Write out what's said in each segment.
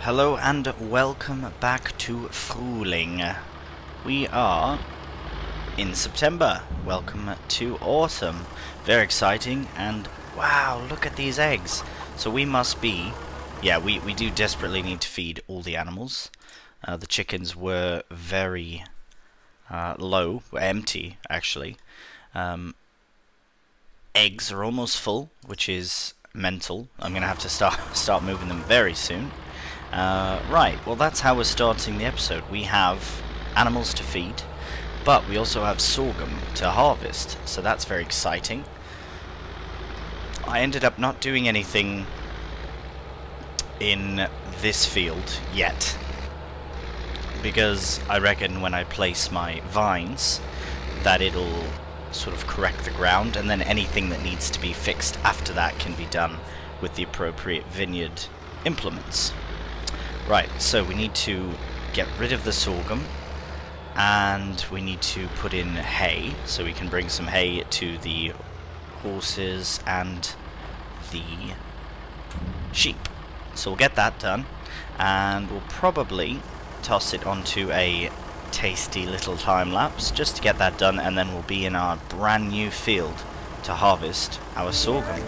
Hello and welcome back to Frühling. We are in September. Welcome to autumn. Very exciting, and wow, look at these eggs. So we must be, we do desperately need to feed all the animals. The chickens were very low, empty actually. Eggs are almost full, which is mental. I'm gonna have to start moving them very soon. Right, well that's how we're starting the episode. We have animals to feed, but we also have sorghum to harvest, so that's very exciting. I ended up not doing anything in this field yet, because I reckon when I place my vines that it'll sort of correct the ground, and then anything that needs to be fixed after that can be done with the appropriate vineyard implements. Right, so we need to get rid of the sorghum, and we need to put in hay, so we can bring some hay to the horses and the sheep. So we'll get that done, and we'll probably toss it onto a tasty little time lapse just to get that done, and then we'll be in our brand new field to harvest our sorghum.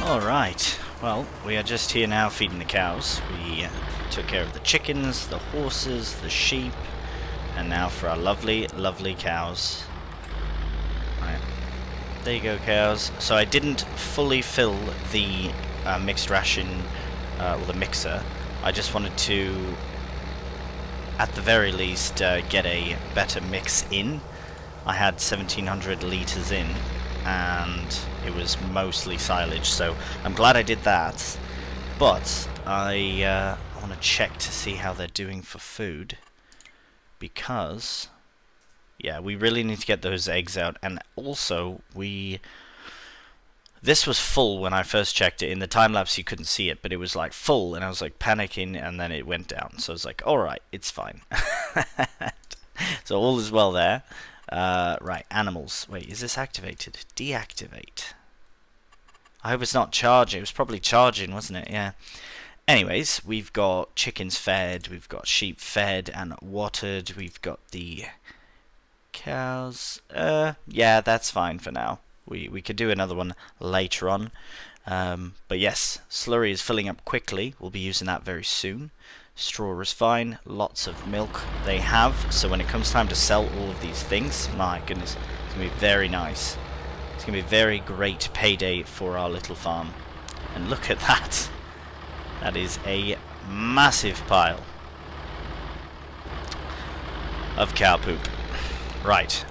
Alright, well, we are just here now feeding the cows. We took care of the chickens, the horses, the sheep, and now for our lovely, lovely cows. Right, there you go, cows. So I didn't fully fill the mixed ration, or the mixer. I just wanted to, at the very least, get a better mix in. I had 1700 litres in, and it was mostly silage, so I'm glad I did that. But I want to check to see how they're doing for food, because we really need to get those eggs out. And also this was full when I first checked it. In the time lapse you couldn't see it, but it was like full, and I was like panicking, and then it went down, so I was like, alright, it's fine. So all is well there. Right, animals. Wait, is this activated? Deactivate. I hope it's not charging. It was probably charging, wasn't it? Yeah. Anyways, we've got chickens fed, we've got sheep fed and watered, we've got the cows. Yeah, that's fine for now. We could do another one later on. But yes, slurry is filling up quickly. We'll be using that very soon. Straw is fine, lots of milk they have, so when it comes time to sell all of these things, my goodness, it's going to be very nice. It's going to be a very great payday for our little farm. And look at that. That is a massive pile of cow poop. Right.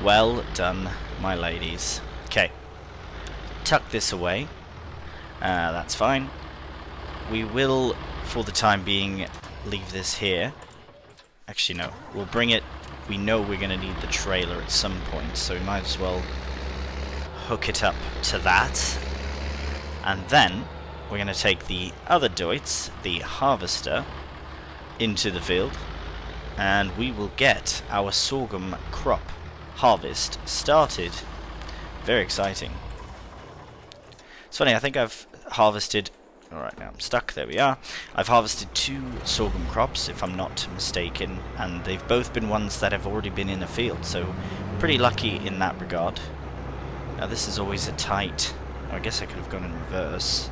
Well done, my ladies. Okay. Tuck this away. That's fine. We will, for the time being, leave this here. Actually, no. We'll bring it. We know we're going to need the trailer at some point, so we might as well hook it up to that. And then we're going to take the other doits, the harvester, into the field, and we will get our sorghum crop harvest started. Very exciting. It's funny, I think I've harvested... Alright, now I'm stuck. There we are. I've harvested 2 sorghum crops, if I'm not mistaken, and they've both been ones that have already been in the field, so pretty lucky in that regard. Now this is always a tight... I guess I could have gone in reverse.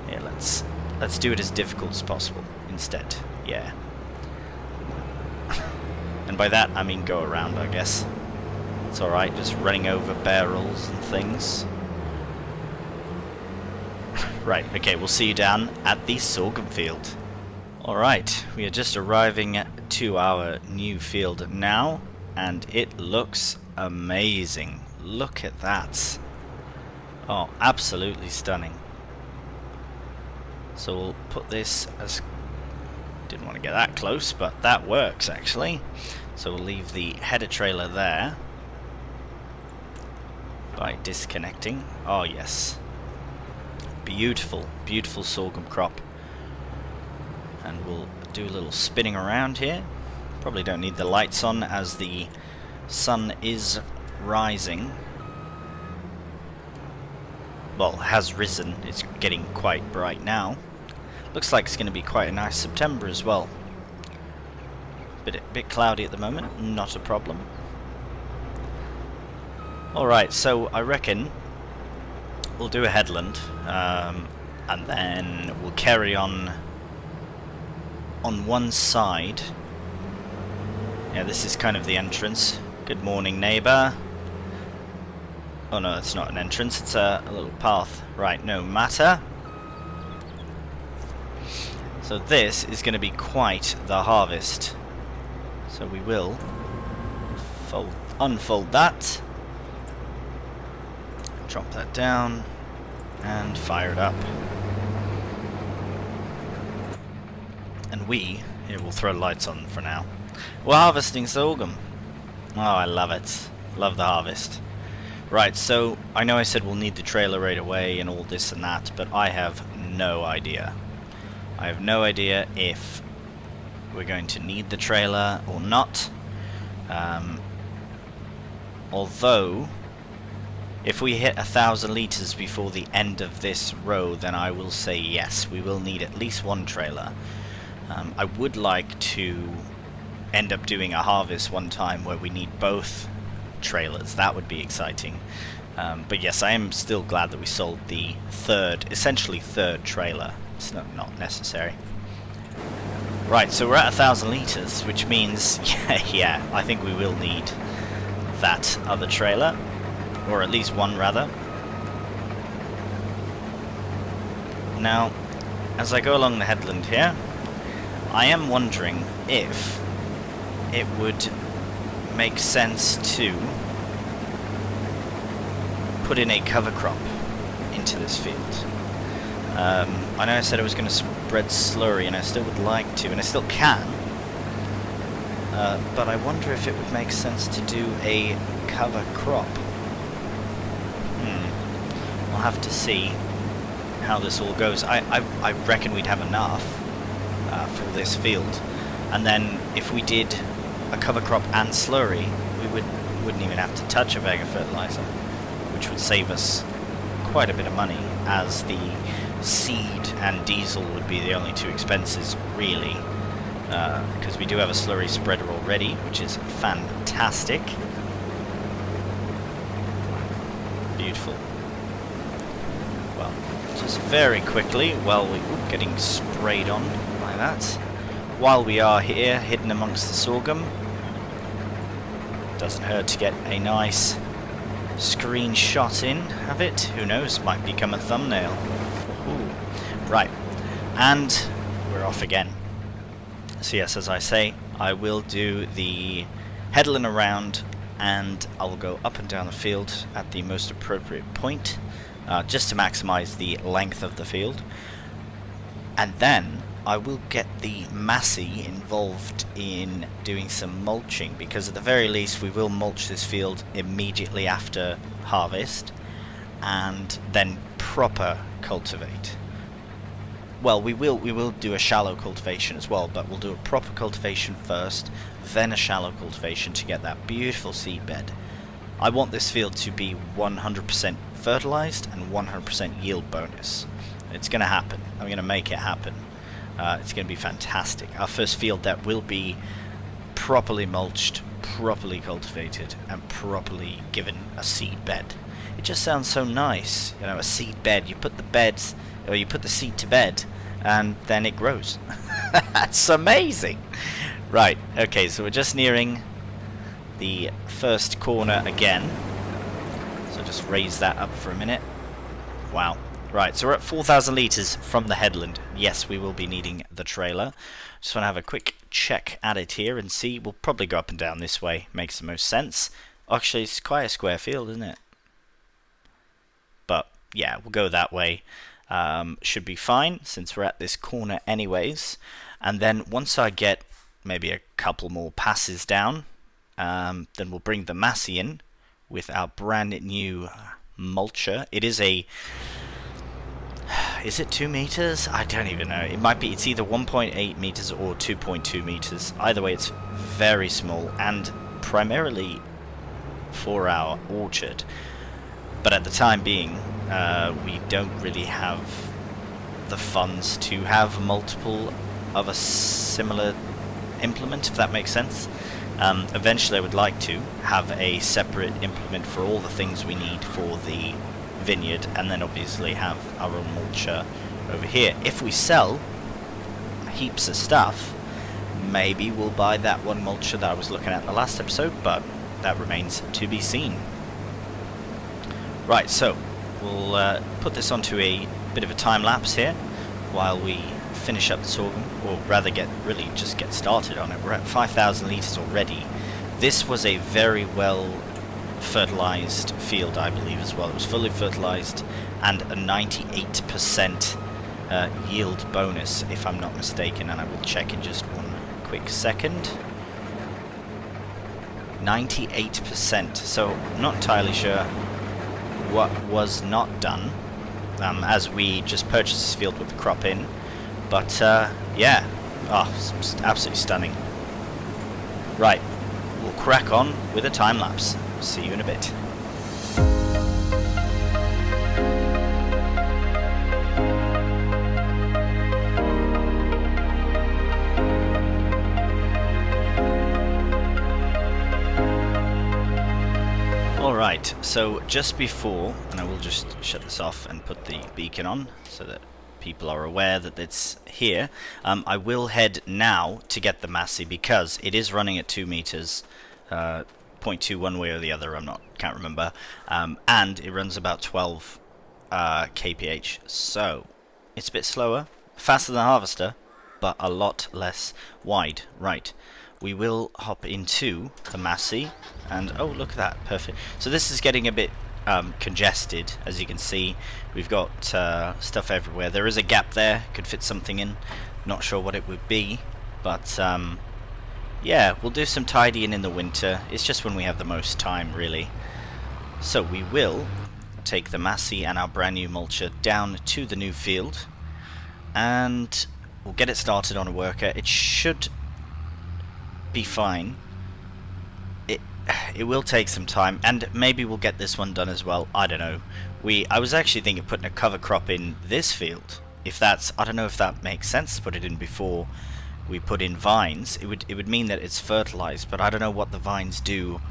Yeah, let's do it as difficult as possible instead. Yeah. And by that I mean go around, I guess. It's alright, just running over barrels and things. Right, okay, we'll see you down at the sorghum field. Alright, we are just arriving to our new field now, and it looks amazing. Look at that. Oh, absolutely stunning. So we'll put this as... Didn't want to get that close, but that works actually. So we'll leave the header trailer there by disconnecting. Oh yes. Beautiful, beautiful sorghum crop. And we'll do a little spinning around here. Probably don't need the lights on as the sun is rising. Well, has risen. It's getting quite bright now. Looks like it's going to be quite a nice September as well. Bit cloudy at the moment, not a problem. Alright, so I reckon we'll do a headland, and then we'll carry on one side. Yeah, this is kind of the entrance. Good morning, neighbour. Oh no, it's not an entrance, it's a little path. Right, no matter. So this is going to be quite the harvest. So we will unfold that, drop that down, and fire it up. And here we'll throw lights on for now. We're harvesting sorghum. Oh, I love it. Love the harvest. Right, so I know I said we'll need the trailer right away and all this and that, but I have no idea. I have no idea if we're going to need the trailer or not. Although, if we hit 1,000 litres before the end of this row, then I will say yes, we will need at least one trailer. I would like to end up doing a harvest one time where we need both trailers. That would be exciting. But yes, I am still glad that we sold the essentially third trailer. It's not necessary. Right, so we're at 1,000 litres, which means, yeah, I think we will need that other trailer, or at least one rather. Now, as I go along the headland here, I am wondering if it would make sense to put in a cover crop into this field. I know I said I was going to spread slurry, and I still would like to, and I still can, but I wonder if it would make sense to do a cover crop. We'll have to see how this all goes. I reckon we'd have enough for this field, and then if we did a cover crop and slurry, we wouldn't even have to touch a bag of fertilizer, which would save us quite a bit of money, as the seed and diesel would be the only two expenses really, because we do have a slurry spreader already, which is fantastic. Beautiful. Well, just very quickly, while we're getting sprayed on by that, while we are here hidden amongst the sorghum, doesn't hurt to get a nice screenshot in of it. Who knows, might become a thumbnail. Ooh. Right, and we're off again. So yes, as I say, I will do the headland around, and I'll go up and down the field at the most appropriate point, just to maximize the length of the field. And then I will get the Massey involved in doing some mulching, because at the very least we will mulch this field immediately after harvest, and then proper cultivate. Well, we will do a shallow cultivation as well, but we'll do a proper cultivation first, then a shallow cultivation to get that beautiful seed bed. I want this field to be 100% fertilized and 100% yield bonus. It's going to happen. I'm going to make it happen. It's going to be fantastic. Our first field that will be properly mulched, properly cultivated, and properly given a seed bed. It just sounds so nice, you know, a seed bed. You put the beds, or you put the seed to bed, and then it grows. That's amazing. Right, okay, so we're just nearing the first corner again. So just raise that up for a minute. Wow. Right, so we're at 4,000 litres from the headland. Yes, we will be needing the trailer. Just want to have a quick check at it here and see. We'll probably go up and down this way. Makes the most sense. Actually, it's quite a square field, isn't it? But, yeah, we'll go that way. Should be fine, since we're at this corner anyways. And then once I get maybe a couple more passes down, then we'll bring the Massey in with our brand new mulcher. It is a... Is it 2 meters? I don't even know. It might be. It's either 1.8 meters or 2.2 meters. Either way, it's very small and primarily for our orchard. But at the time being, we don't really have the funds to have multiple of a similar implement, if that makes sense. Eventually, I would like to have a separate implement for all the things we need for the vineyard, and then obviously have our own mulcher over here. If we sell heaps of stuff, maybe we'll buy that one mulcher that I was looking at in the last episode, but that remains to be seen. Right, so we'll put this onto a bit of a time lapse here while we finish up the sorghum, or rather just get started on it. We're at 5,000 litres already. This was a very well fertilized field, I believe, as well. It was fully fertilized and a 98% yield bonus, if I'm not mistaken, and I will check in just one quick second. 98%, so I'm not entirely sure what was not done, as we just purchased this field with the crop in, but yeah, it's absolutely stunning. Right, we'll crack on with a time lapse. See you in a bit. Alright, so just before, and I will just shut this off and put the beacon on so that people are aware that it's here, I will head now to get the Massey because it is running at 2 meters. 0.2 one way or the other, can't remember, and it runs about 12 kph, so it's a bit slower, faster than the harvester, but a lot less wide. Right, we will hop into the Massey, and oh, look at that, perfect. So this is getting a bit congested, as you can see. We've got stuff everywhere. There is a gap there, could fit something in, not sure what it would be, but yeah, we'll do some tidying in the winter. It's just when we have the most time, really. So we will take the Massey and our brand new mulcher down to the new field, and we'll get it started on a worker. It should be fine. It will take some time, and maybe we'll get this one done as well. I don't know. I was actually thinking of putting a cover crop in this field. If that's, I don't know if that makes sense to put it in before we put in vines. It would mean that it's fertilized, but I don't know what the vines do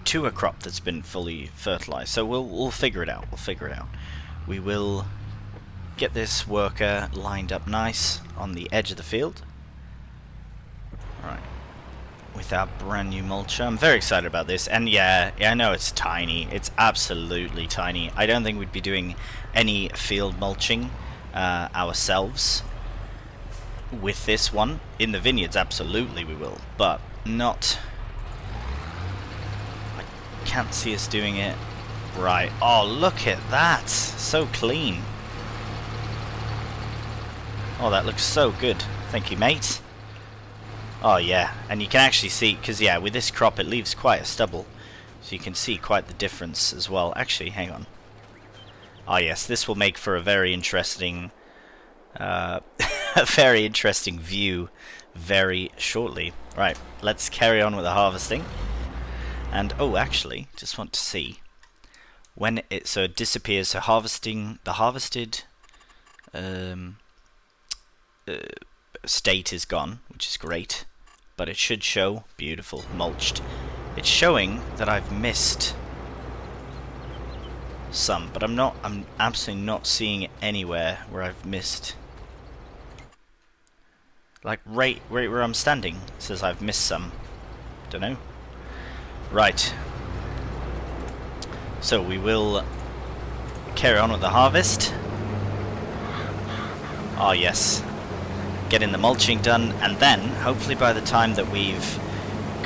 to a crop that's been fully fertilized. So we'll figure it out. We will get this worker lined up nice on the edge of the field. Right, with our brand new mulcher. I'm very excited about this, and yeah, I know it's tiny. It's absolutely tiny. I don't think we'd be doing any field mulching ourselves with this one. In the vineyards, absolutely we will, but not... I can't see us doing it. Right, oh, look at that, so clean. Oh, that looks so good. Thank you, mate. Oh yeah, and you can actually see, because yeah, with this crop it leaves quite a stubble, so you can see quite the difference as well. Actually, hang on. Oh yes, this will make for a very interesting a very interesting view very shortly. Right, let's carry on with the harvesting. And oh, actually, just want to see when it disappears. So harvesting, the harvested state is gone, which is great, but it should show beautiful mulched. It's showing that I've missed some, but I'm absolutely not seeing it anywhere where I've missed. Like right where I'm standing. It says I've missed some. Don't know. Right. So we will carry on with the harvest. Oh yes. Getting the mulching done, and then hopefully by the time that we've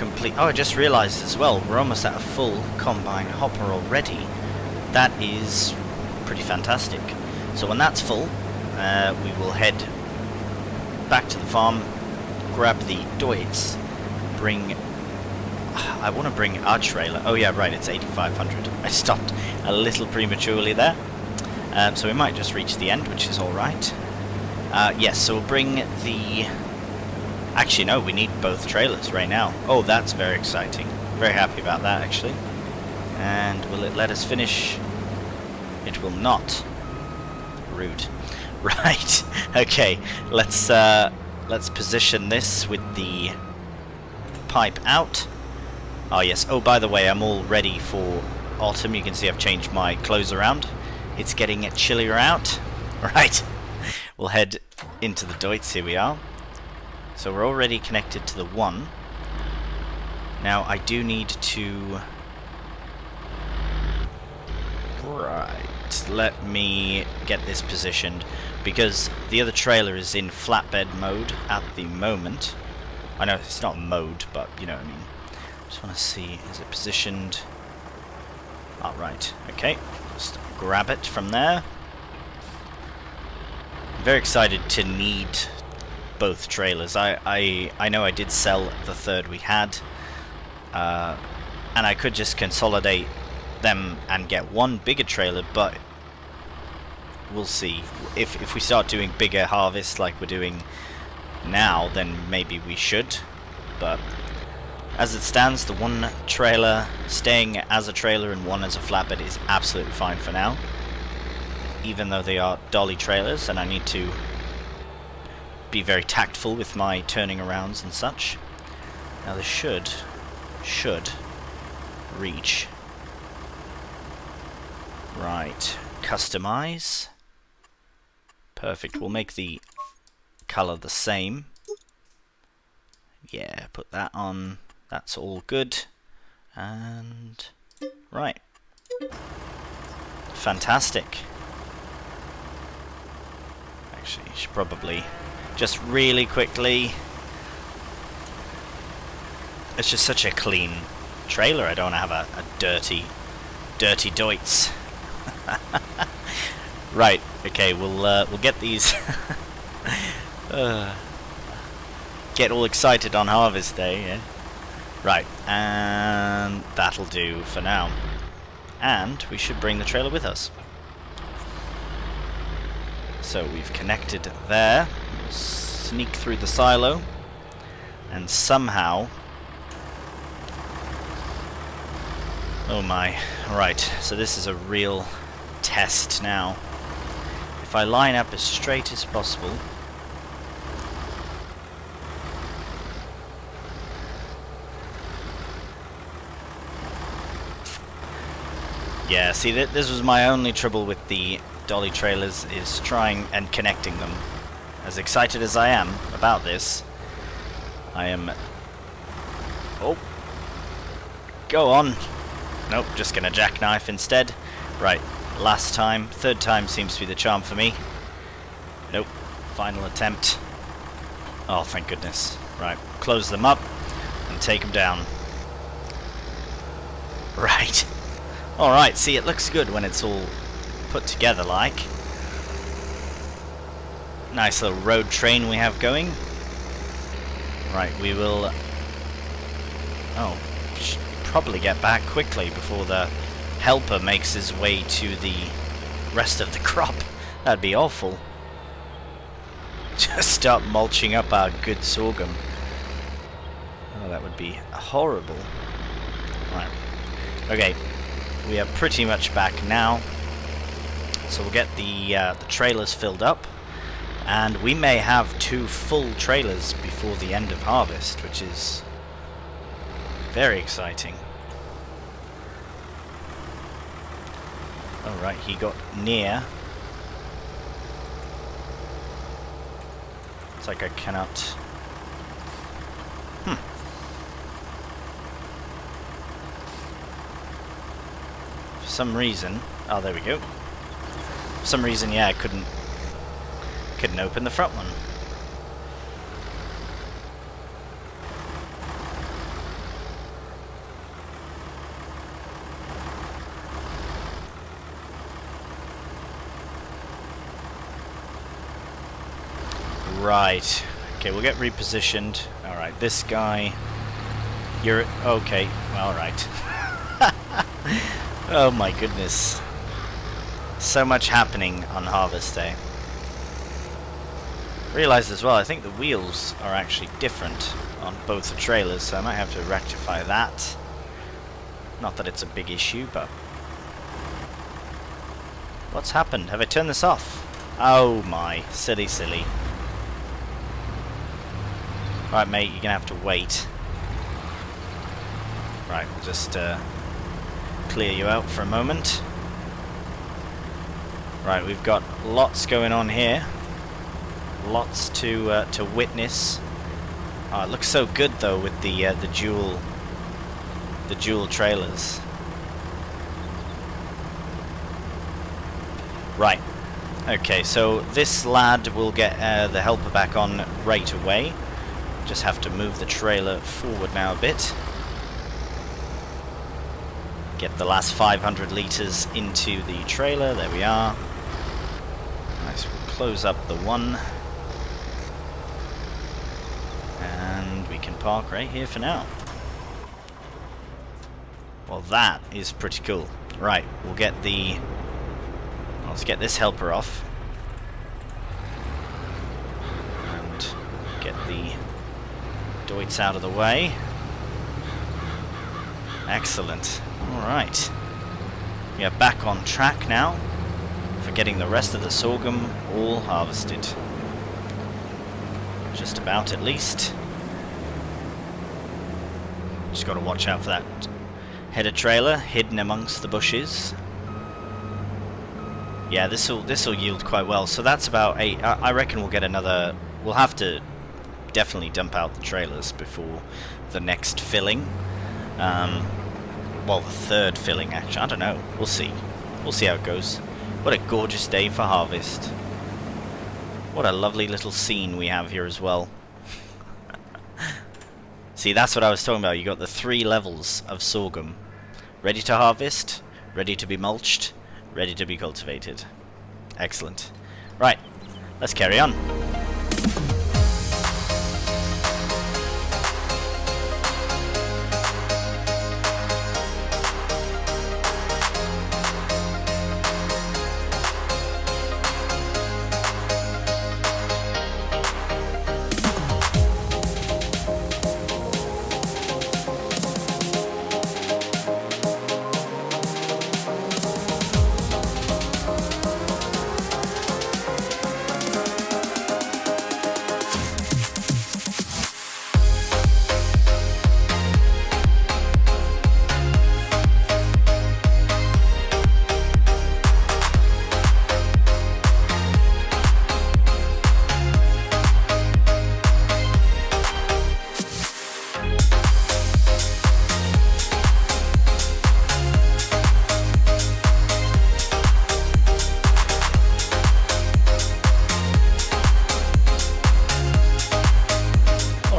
oh, I just realized as well, we're almost at a full combine hopper already. That is pretty fantastic. So when that's full, we will head back to the farm, grab the Deutz, bring... I want to bring our trailer. Oh yeah, right, it's 8,500. I stopped a little prematurely there. So we might just reach the end, which is alright. Yes, so we'll bring the... Actually, no, we need both trailers right now. Oh, that's very exciting. Very happy about that, actually. And will it let us finish? It will not. Rude. Right. Okay. Let's position this with the pipe out. Oh yes. Oh, by the way, I'm all ready for autumn. You can see I've changed my clothes around. It's getting chillier out. Right. We'll head into the Deutz. Here we are. So we're already connected to the one. Now I do need to... Right, let me get this positioned, because the other trailer is in flatbed mode at the moment. I know it's not mode, but you know what I mean. Just want to see, is it positioned? Oh, right, okay. Just grab it from there. I'm very excited to need both trailers. I know I did sell the third we had, and I could just consolidate them and get one bigger trailer, but we'll see. If we start doing bigger harvests like we're doing now, then maybe we should, but as it stands, the one trailer staying as a trailer and one as a flatbed is absolutely fine for now, even though they are dolly trailers and I need to be very tactful with my turning arounds and such. Now this should reach. Right, customize. Perfect, we'll make the color the same. Yeah, put that on. That's all good. And right. Fantastic. Actually, you should probably just really quickly. It's just such a clean trailer. I don't have a dirty Deutz. Right. Okay. We'll get these. Get all excited on harvest day. Yeah. Right. And that'll do for now. And we should bring the trailer with us. So we've connected there. We'll sneak through the silo, and somehow... Oh my. Right, so this is a real test now. If I line up as straight as possible... Yeah, see, this was my only trouble with the dolly trailers, is trying and connecting them. As excited as I am about this, I am... Oh! Go on! Nope, just gonna jackknife instead. Right, last time. Third time seems to be the charm for me. Nope, final attempt. Oh, thank goodness. Right, close them up and take them down. Right. Alright, see, it looks good when it's all put together like. Nice little road train we have going. Right, we will... Oh, should probably get back quickly before the helper makes his way to the rest of the crop. That'd be awful. Just start mulching up our good sorghum. Oh, that would be horrible. Right. Okay, we are pretty much back now. So we'll get the trailers filled up. And we may have 2 full trailers before the end of harvest, which is very exciting. Alright, he got near. It's like I cannot some reason... Oh, there we go. For some reason, yeah, I couldn't open the front one. Right. Okay, we'll get repositioned. Alright, this guy... You're... Okay, alright. Oh my goodness. So much happening on Harvest Day. Realised as well, I think the wheels are actually different on both the trailers, so I might have to rectify that. Not that it's a big issue, but... What's happened? Have I turned this off? Oh my, silly, silly. Right, mate, you're gonna have to wait. Right, we'll just clear you out for a moment. Right, we've got lots going on here. Lots to witness. Oh, it looks so good though with the dual trailers. Right. Okay, so this lad will get the helper back on right away. Just have to move the trailer forward now a bit. Get the last 500 litres into the trailer. There we are. Nice. We'll close up the one. And we can park right here for now. Well, that is pretty cool. Right, we'll get the... Let's get this helper off. And get the Deutz out of the way. Excellent. Alright. We are back on track now for getting the rest of the sorghum all harvested. Just about, at least. Just got to watch out for that header trailer hidden amongst the bushes. Yeah, this'll yield quite well. So that's about 8. I reckon we'll get another... We'll have to definitely dump out the trailers before the next filling. Well, the third filling, actually. I don't know. We'll see. We'll see how it goes. What a gorgeous day for harvest. What a lovely little scene we have here as well. See, that's what I was talking about. You got the 3 levels of sorghum. Ready to harvest, ready to be mulched, ready to be cultivated. Excellent. Right, let's carry on.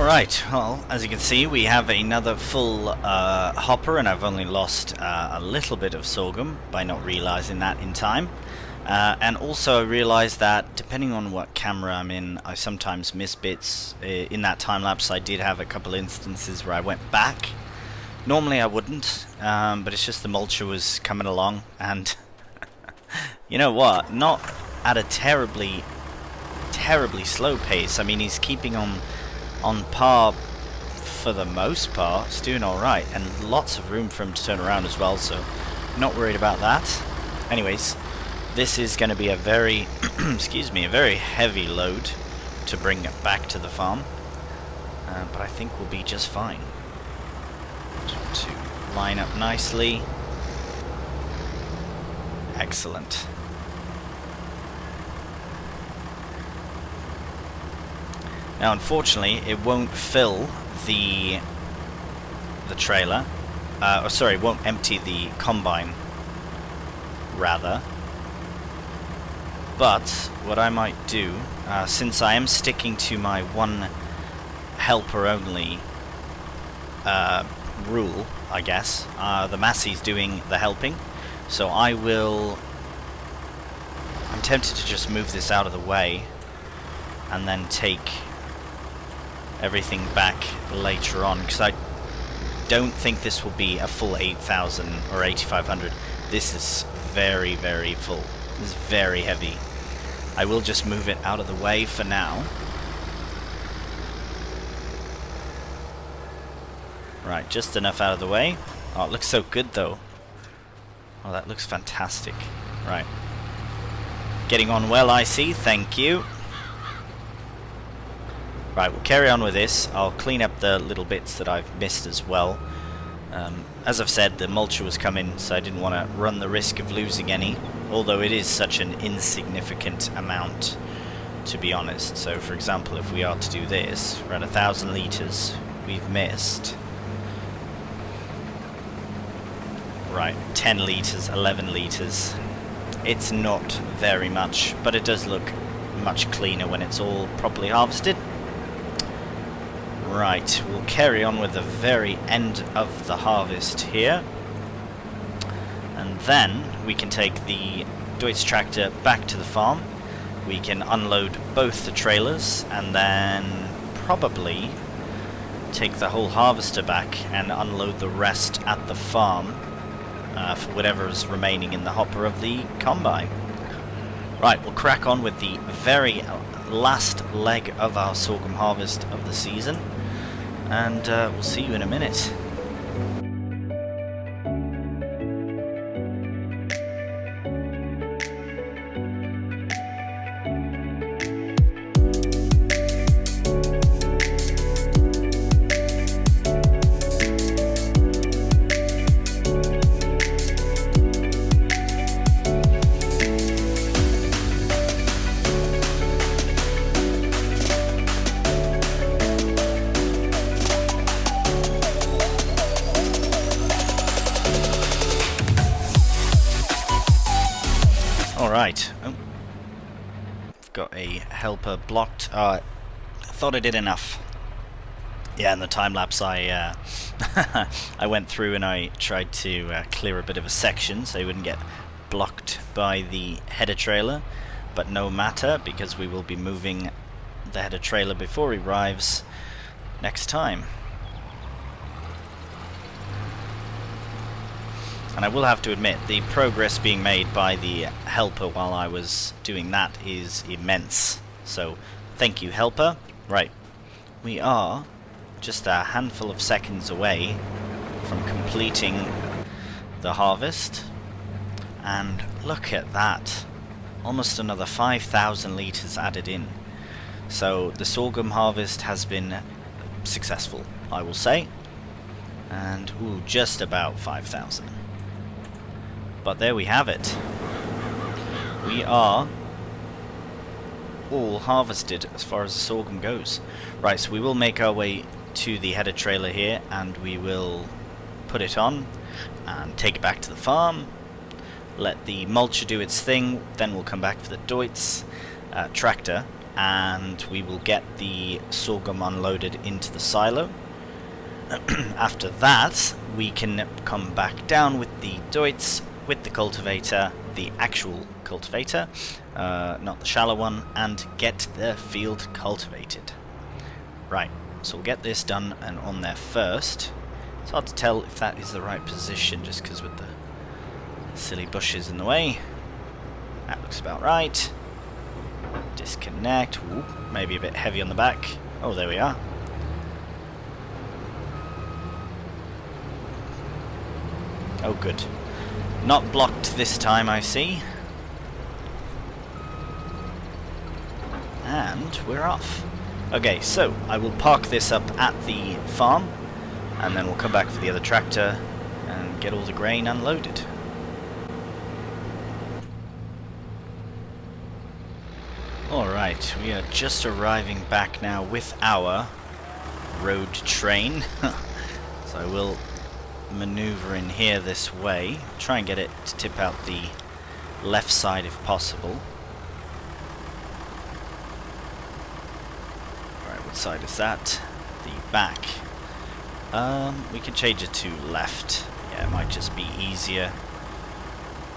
Right, well, as you can see, we have another full hopper, and I've only lost a little bit of sorghum by not realizing that in time. And also I realized that depending on what camera I'm in, I sometimes miss bits. In that time lapse I did have a couple instances where I went back. Normally I wouldn't, but it's just the mulcher was coming along, and you know what, not at a terribly slow pace. I mean, he's keeping on par for the most part. It's doing alright, and lots of room for him to turn around as well, so not worried about that. Anyways, this is going to be a very excuse me, a very heavy load to bring it back to the farm, but I think we'll be just fine. To line up nicely. Excellent. Now, unfortunately, it won't fill the trailer. Or sorry, it won't empty the combine rather. But what I might do, since I am sticking to my one helper only rule, I guess, the Massey's doing the helping, so I'm tempted to just move this out of the way and then take everything back later on, because I don't think this will be a full 8,000 or 8,500. This is very, very full. This is very heavy. I will just move it out of the way for now. Right, just enough out of the way. Oh, it looks so good though. Oh, that looks fantastic. Right. Getting on well, I see. Thank you. Right, we'll carry on with this. I'll clean up the little bits that I've missed as well. As I've said, the mulcher was coming, so I didn't want to run the risk of losing any, although it is such an insignificant amount, to be honest. So, for example, if we are to do this, we're at 1,000 litres. We've missed... right, 10 litres, 11 litres. It's not very much, but it does look much cleaner when it's all properly harvested. Right, we'll carry on with the very end of the harvest here. And then we can take the Deutz tractor back to the farm. We can unload both the trailers and then probably take the whole harvester back and unload the rest at the farm for whatever is remaining in the hopper of the combine. Right, we'll crack on with the very last leg of our sorghum harvest of the season, and we'll see you in a minute. Alright, oh, I've got a helper blocked. I thought I did enough. Yeah, in the time lapse I I went through and I tried to clear a bit of a section so he wouldn't get blocked by the header trailer, but no matter, because we will be moving the header trailer before he arrives next time. And I will have to admit, the progress being made by the helper while I was doing that is immense. So, thank you, helper. Right, we are just a handful of seconds away from completing the harvest. And look at that. Almost another 5,000 litres added in. So, the sorghum harvest has been successful, I will say. And, ooh, just about 5,000. But there we have it. We are all harvested as far as the sorghum goes. Right, so we will make our way to the header trailer here and we will put it on and take it back to the farm. Let the mulcher do its thing, then we'll come back for the Deutz tractor and we will get the sorghum unloaded into the silo. After that, we can come back down with the Deutz, with the cultivator, the actual cultivator, not the shallow one, and get the field cultivated. Right, so we'll get this done and on there first. It's hard to tell if that is the right position just because with the silly bushes in the way. That looks about right. Disconnect. Ooh, maybe a bit heavy on the back. Oh, there we are. Oh, good. Not blocked this time, I see. And we're off. Okay, so I will park this up at the farm, and then we'll come back for the other tractor and get all the grain unloaded. Alright, we are just arriving back now with our road train. So I will maneuver in here this way, try and get it to tip out the left side if possible. Alright, what side is that? The back. We can change it to left. Yeah, it might just be easier.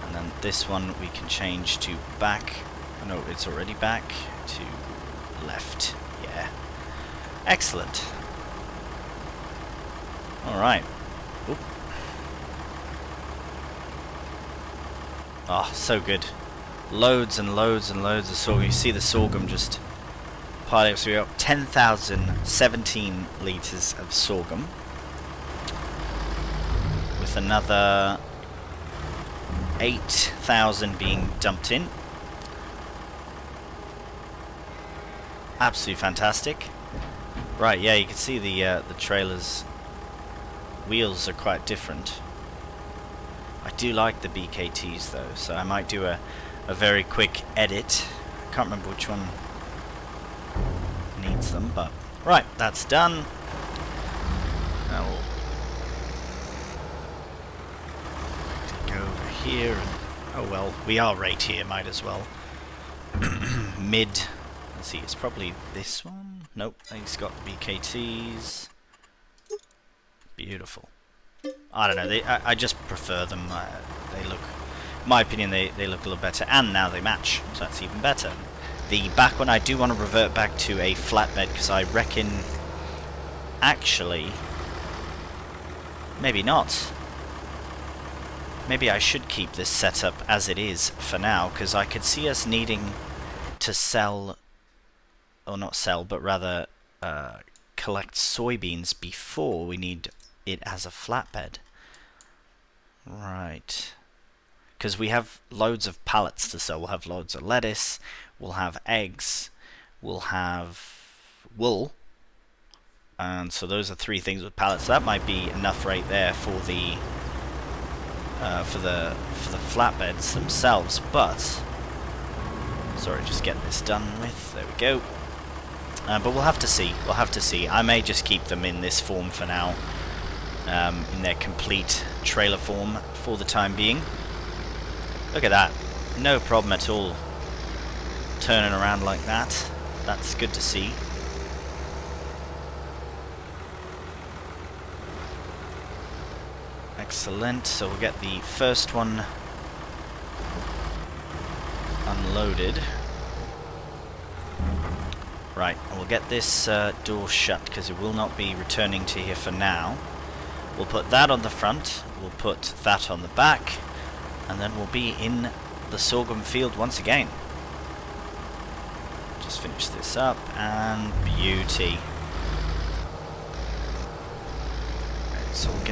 And then this one we can change to back. Oh, no, it's already back. To left. Yeah. Excellent. Alright. Oh, so good. Loads and loads and loads of sorghum. You see the sorghum just piling up. So we got 10,017 litres of sorghum. With another 8,000 being dumped in. Absolutely fantastic. Right, yeah, you can see the trailer's wheels are quite different. I do like the BKTs though, so I might do a very quick edit. I can't remember which one needs them, but right, that's done. Now we'll go over here and, oh well, we are right here, might as well. Mid, let's see, it's probably this one. Nope, he's got BKTs. Beautiful. I don't know, I just prefer them. They look, in my opinion, they look a little better, and now they match, so that's even better. The back one, I do want to revert back to a flatbed, because I reckon, actually, maybe not. Maybe I should keep this setup as it is for now, because I could see us needing to sell, or not sell, but rather collect soybeans before we need it as a flatbed. Right. Because we have loads of pallets to sell. We'll have loads of lettuce, we'll have eggs, we'll have wool. And so those are three things with pallets. That might be enough right there for the flatbeds themselves, but sorry, just get this done with. There we go. But we'll have to see. We'll have to see. I may just keep them in this form for now, in their complete trailer form for the time being. Look at that. No problem at all. Turning around like that. That's good to see. Excellent. So we'll get the first one unloaded. Right, and we'll get this door shut because it will not be returning to here for now. We'll put that on the front, we'll put that on the back, and then we'll be in the sorghum field once again. Just finish this up, and beauty. Right, so we'll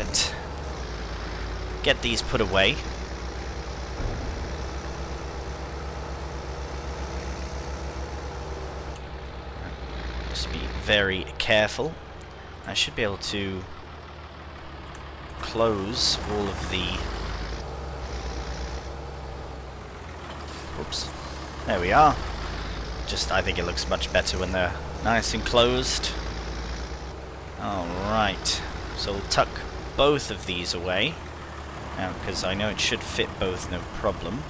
get these put away. Just be very careful. I should be able to close all of the... Oops. There we are. Just, I think it looks much better when they're nice and closed. Alright. So we'll tuck both of these away. Now, because I know it should fit both, no problem.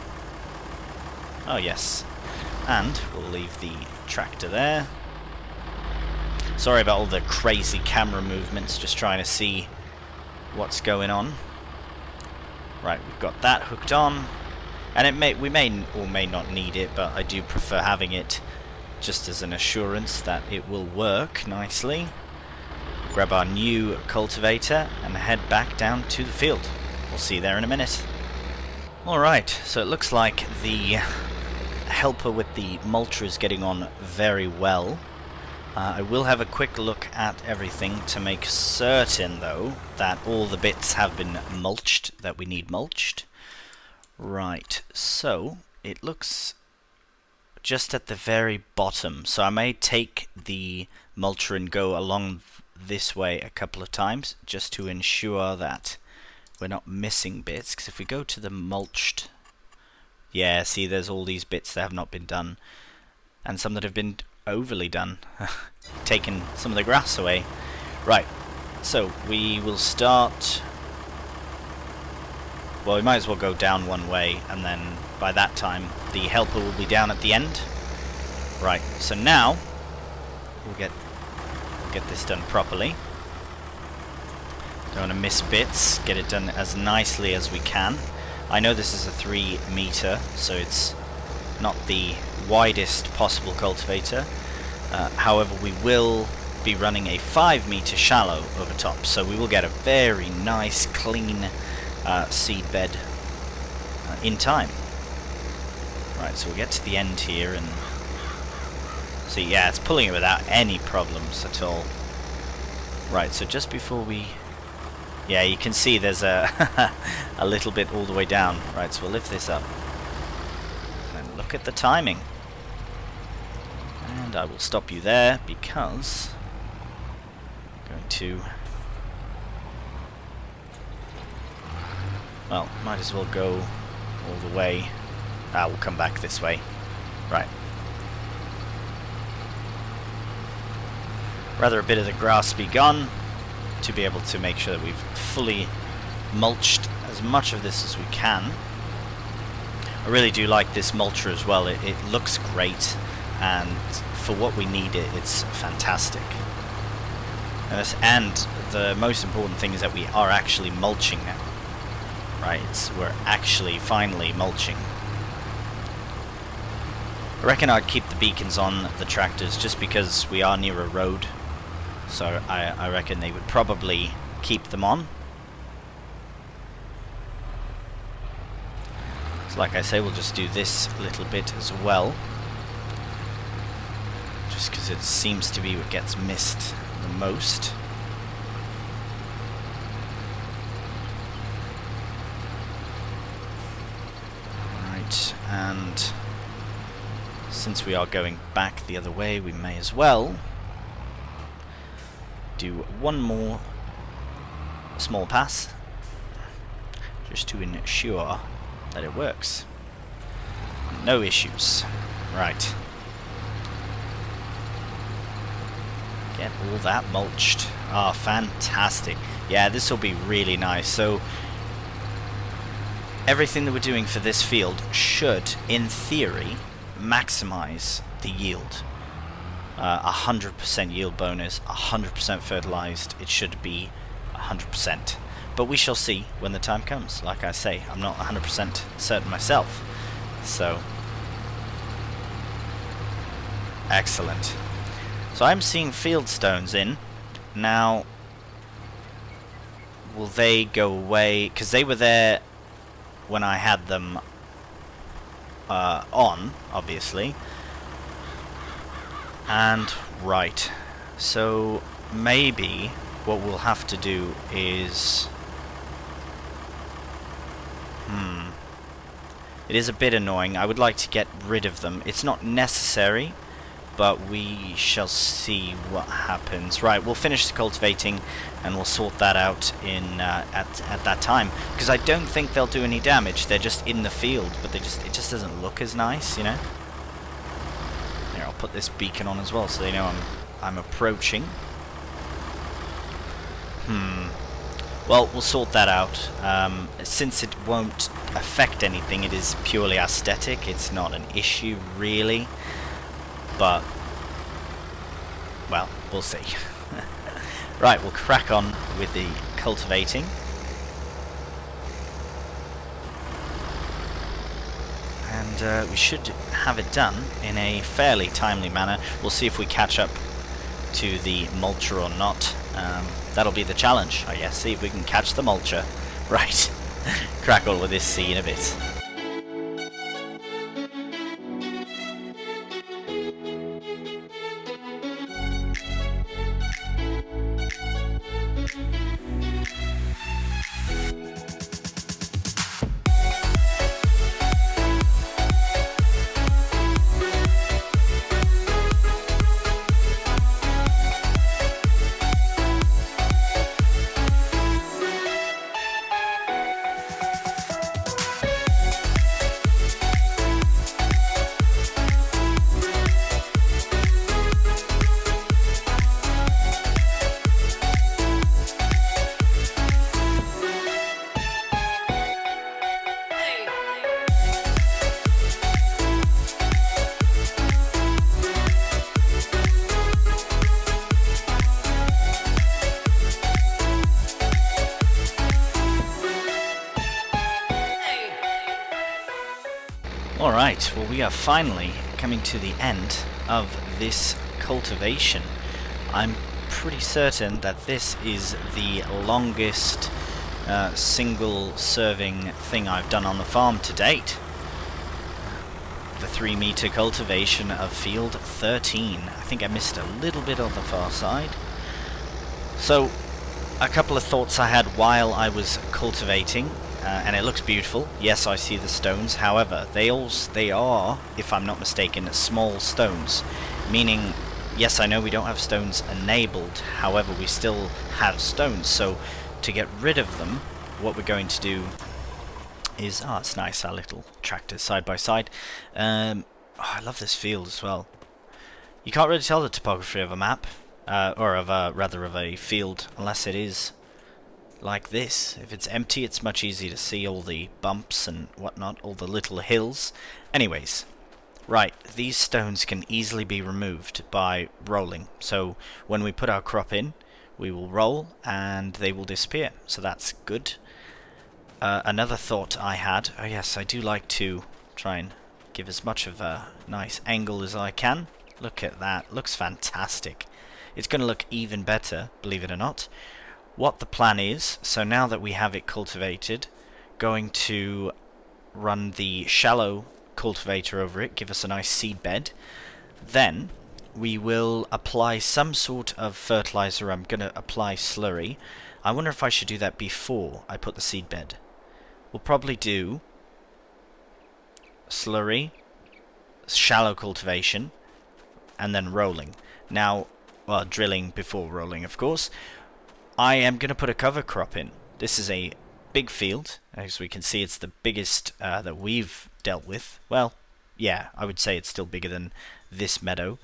Oh, yes. And we'll leave the tractor there. Sorry about all the crazy camera movements, just trying to see what's going on. Right, we've got that hooked on, and we may or may not need it, but I do prefer having it just as an assurance that it will work nicely. Grab our new cultivator and head back down to the field. We'll see you there in a minute. Alright, so it looks like the helper with the mulcher is getting on very well. I will have a quick look at everything to make certain, though, that all the bits have been mulched that we need mulched. Right, so it looks just at the very bottom. So I may take the mulcher and go along this way a couple of times just to ensure that we're not missing bits. Because if we go to the mulched, yeah, see, there's all these bits that have not been done, and some that have been overly done, taking some of the grass away. Right, so we will start, well, we might as well go down one way and then by that time the helper will be down at the end. Right, so now we'll get this done properly. Don't want to miss bits, get it done as nicely as we can. I know this is a 3 meter, so it's not the widest possible cultivator. However, we will be running a 5 meter shallow over top, so we will get a very nice, clean seed bed in time. Right, so we'll get to the end here and see. Yeah, it's pulling it without any problems at all. Right, so just before we... Yeah, you can see there's a a little bit all the way down. Right, so we'll lift this up. And look at the timing. And I will stop you there because I'm going to... Well, might as well go all the way. We'll come back this way. Right. Rather a bit of the grass be gone to be able to make sure that we've fully mulched as much of this as we can. I really do like this mulcher as well. It looks great, and for what we need it's fantastic. And the most important thing is that we are actually mulching now. Right, we're actually finally mulching. I reckon I'd keep the beacons on the tractors just because we are near a road. So I reckon they would probably keep them on. So like I say, we'll just do this little bit as well. Just because it seems to be what gets missed the most. Right, and since we are going back the other way, we may as well do one more small pass just to ensure that it works. No issues. Right. Get all that mulched. Ah, fantastic. Yeah, this will be really nice. So everything that we're doing for this field should, in theory, maximize the yield. 100% yield bonus, 100% fertilized. It should be 100%. But we shall see when the time comes. Like I say, I'm not 100% certain myself. So, excellent. So I'm seeing field stones in. Now, will they go away? Because they were there when I had them on, obviously. And, right. So, maybe what we'll have to do is... It is a bit annoying. I would like to get rid of them. It's not necessary, but we shall see what happens. Right, we'll finish the cultivating and we'll sort that out in at that time. Because I don't think they'll do any damage. They're just in the field, but it just doesn't look as nice, you know? Here, I'll put this beacon on as well so they know I'm approaching. Well, we'll sort that out. Since it won't affect anything, it is purely aesthetic. It's not an issue, really. But, well, we'll see. Right, we'll crack on with the cultivating. And we should have it done in a fairly timely manner. We'll see if we catch up to the mulcher or not. That'll be the challenge, I guess. See if we can catch the mulcher. Right. Crack on with this, see you in a bit. Right, well we are finally coming to the end of this cultivation. I'm pretty certain that this is the longest single serving thing I've done on the farm to date. The 3-meter cultivation of field 13. I think I missed a little bit on the far side. So, a couple of thoughts I had while I was cultivating, and it looks beautiful. Yes, I see the stones. However, they are, if I'm not mistaken, small stones. Meaning, yes, I know we don't have stones enabled. However, we still have stones. So, to get rid of them, what we're going to do is... Oh, it's nice, our little tractors side by side. Oh, I love this field as well. You can't really tell the topography of a map. Or of a field, unless it is like this. If it's empty, it's much easier to see all the bumps and whatnot, all the little hills. Anyways, right, these stones can easily be removed by rolling. So when we put our crop in, we will roll and they will disappear. So that's good. Another thought I had, oh yes, I do like to try and give as much of a nice angle as I can. Look at that, looks fantastic. It's going to look even better, believe it or not. What the plan is, so now that we have it cultivated, going to run the shallow cultivator over it, give us a nice seed bed. Then we will apply some sort of fertilizer. I'm going to apply slurry. I wonder if I should do that before I put the seed bed. We'll probably do slurry, shallow cultivation, and then rolling. Now, well, drilling before rolling, of course. I am going to put a cover crop in. This is a big field. As we can see, it's the biggest that we've dealt with. Well, yeah, I would say it's still bigger than this meadow.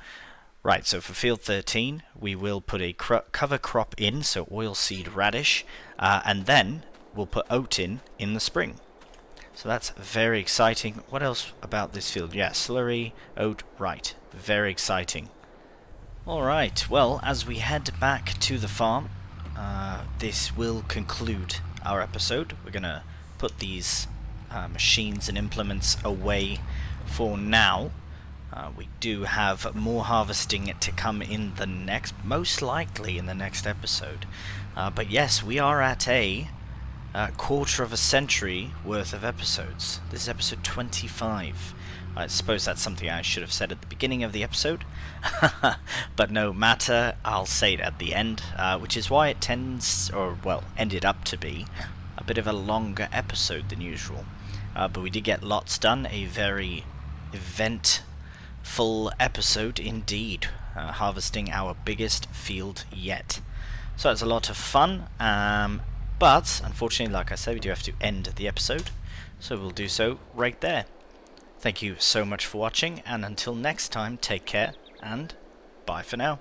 Right, so for field 13, we will put a cover crop in, so oilseed radish, and then we'll put oat in the spring. So that's very exciting. What else about this field? Yeah, slurry, oat, right. Very exciting. Alright, well, as we head back to the farm, this will conclude our episode. We're going to put these machines and implements away for now. We do have more harvesting to come in the next, most likely in the next episode. But yes, we are at a quarter of a century worth of episodes. This is episode 25. I suppose that's something I should have said at the beginning of the episode, but no matter, I'll say it at the end, which is why it tends, or well, ended up to be, a bit of a longer episode than usual. But we did get lots done, a very eventful episode indeed, harvesting our biggest field yet. So it's a lot of fun, but unfortunately, like I said, we do have to end the episode, so we'll do so right there. Thank you so much for watching, and until next time, take care, and bye for now.